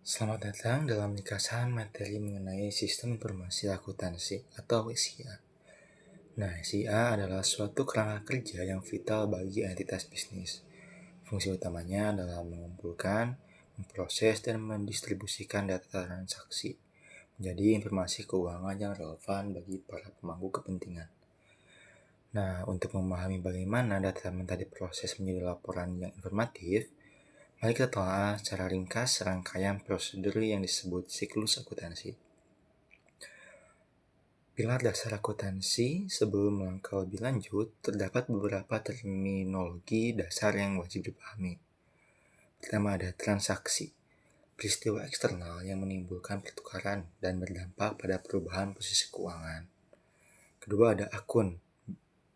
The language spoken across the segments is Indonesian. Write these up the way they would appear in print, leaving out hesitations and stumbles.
Selamat datang dalam ringkasan materi mengenai Sistem Informasi Akuntansi atau SIA. Nah, SIA adalah suatu kerangka kerja yang vital bagi entitas bisnis. Fungsi utamanya adalah mengumpulkan, memproses, dan mendistribusikan data transaksi menjadi informasi keuangan yang relevan bagi para pemangku kepentingan. Nah, untuk memahami bagaimana data minta diproses menjadi laporan yang informatif, mari kita telah secara ringkas rangkaian prosedur yang disebut siklus akuntansi. Pilar dasar akuntansi sebelum melangkah lebih lanjut, terdapat beberapa terminologi dasar yang wajib dipahami. Pertama ada transaksi, peristiwa eksternal yang menimbulkan pertukaran dan berdampak pada perubahan posisi keuangan. Kedua ada akun,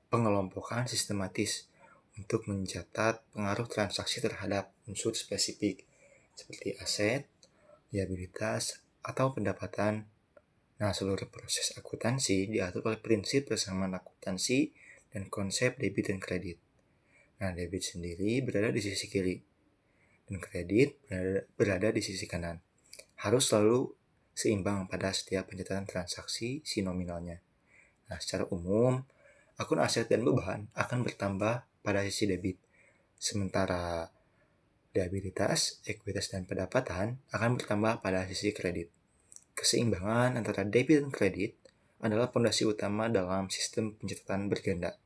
pengelompokan sistematis untuk mencatat pengaruh transaksi terhadap unsur spesifik seperti aset, liabilitas, atau pendapatan. Nah, seluruh proses akuntansi diatur oleh prinsip persamaan akuntansi dan konsep debit dan kredit. Nah, debit sendiri berada di sisi kiri dan kredit berada di sisi kanan. Harus selalu seimbang pada setiap pencatatan transaksi si nominalnya. Nah, secara umum, akun aset dan beban akan bertambah pada sisi debit, sementara liabilitas, ekuitas, dan pendapatan akan bertambah pada sisi kredit. Keseimbangan antara debit dan kredit adalah fondasi utama dalam sistem pencatatan berganda.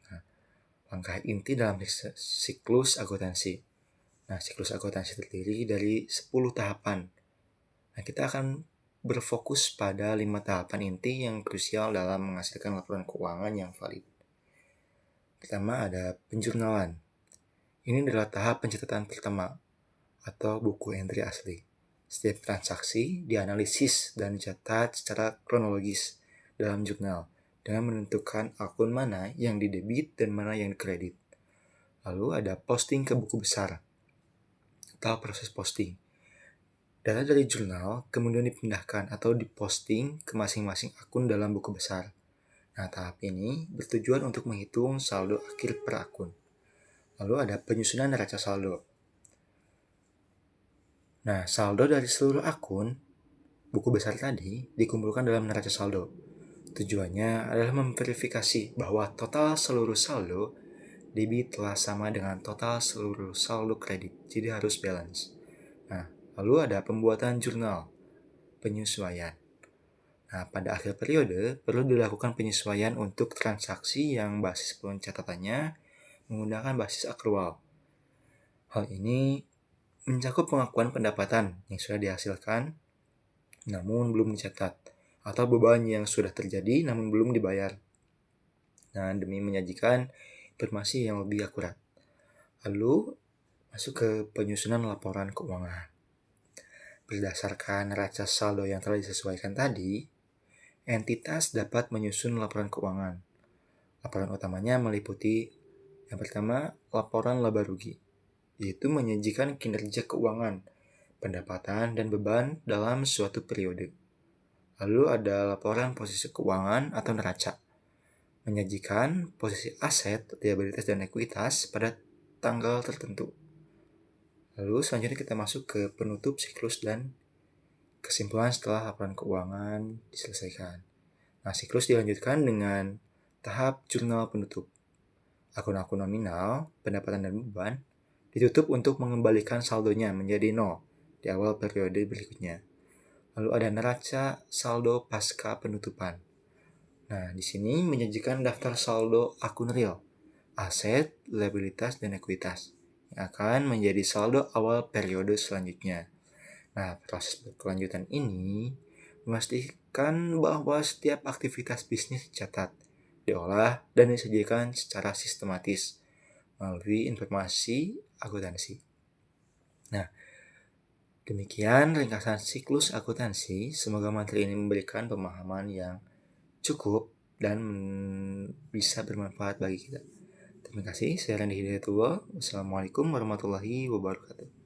Nah, langkah inti dalam siklus akuntansi. Nah, siklus akuntansi terdiri dari 10 tahapan. Nah, kita akan berfokus pada 5 tahapan inti yang krusial dalam menghasilkan laporan keuangan yang valid. Pertama ada penjurnalan. Ini adalah tahap pencatatan pertama atau buku entry asli. Setiap transaksi dianalisis dan dicatat secara kronologis dalam jurnal dengan menentukan akun mana yang didebit dan mana yang dikredit. Lalu ada posting ke buku besar atau proses posting. Data dari jurnal kemudian dipindahkan atau diposting ke masing-masing akun dalam buku besar. Nah, tahap ini bertujuan untuk menghitung saldo akhir per akun. Lalu ada penyusunan neraca saldo. Nah, saldo dari seluruh akun buku besar tadi dikumpulkan dalam neraca saldo. Tujuannya adalah memverifikasi bahwa total seluruh saldo debit telah sama dengan total seluruh saldo kredit, jadi harus balance. Nah, lalu ada pembuatan jurnal, penyesuaian. Nah, pada akhir periode perlu dilakukan penyesuaian untuk transaksi yang basis pencatatannya menggunakan basis akrual. Hal ini mencakup pengakuan pendapatan yang sudah dihasilkan namun belum dicatat, atau beban yang sudah terjadi namun belum dibayar. Nah, demi menyajikan informasi yang lebih akurat. Lalu, masuk ke penyusunan laporan keuangan. Berdasarkan neraca saldo yang telah disesuaikan tadi, entitas dapat menyusun laporan keuangan. Laporan utamanya meliputi yang pertama, laporan laba rugi, yaitu menyajikan kinerja keuangan, pendapatan, dan beban dalam suatu periode. Lalu ada laporan posisi keuangan atau neraca, menyajikan posisi aset, liabilitas, dan ekuitas pada tanggal tertentu. Lalu selanjutnya kita masuk ke penutup siklus dan kesimpulan setelah laporan keuangan diselesaikan. Nah, siklus dilanjutkan dengan tahap jurnal penutup. Akun-akun nominal, pendapatan, dan beban ditutup untuk mengembalikan saldonya menjadi 0 di awal periode berikutnya. Lalu ada neraca saldo pasca penutupan. Nah, di sini menyajikan daftar saldo akun real, aset, liabilitas, dan ekuitas yang akan menjadi saldo awal periode selanjutnya. Nah, proses berkelanjutan ini memastikan bahwa setiap aktivitas bisnis dicatat, diolah, dan disajikan secara sistematis melalui informasi akuntansi. Nah, demikian ringkasan siklus akuntansi. Semoga materi ini memberikan pemahaman yang cukup dan bisa bermanfaat bagi kita. Terima kasih. Saya Randy Hidayatullah. Wassalamualaikum warahmatullahi wabarakatuh.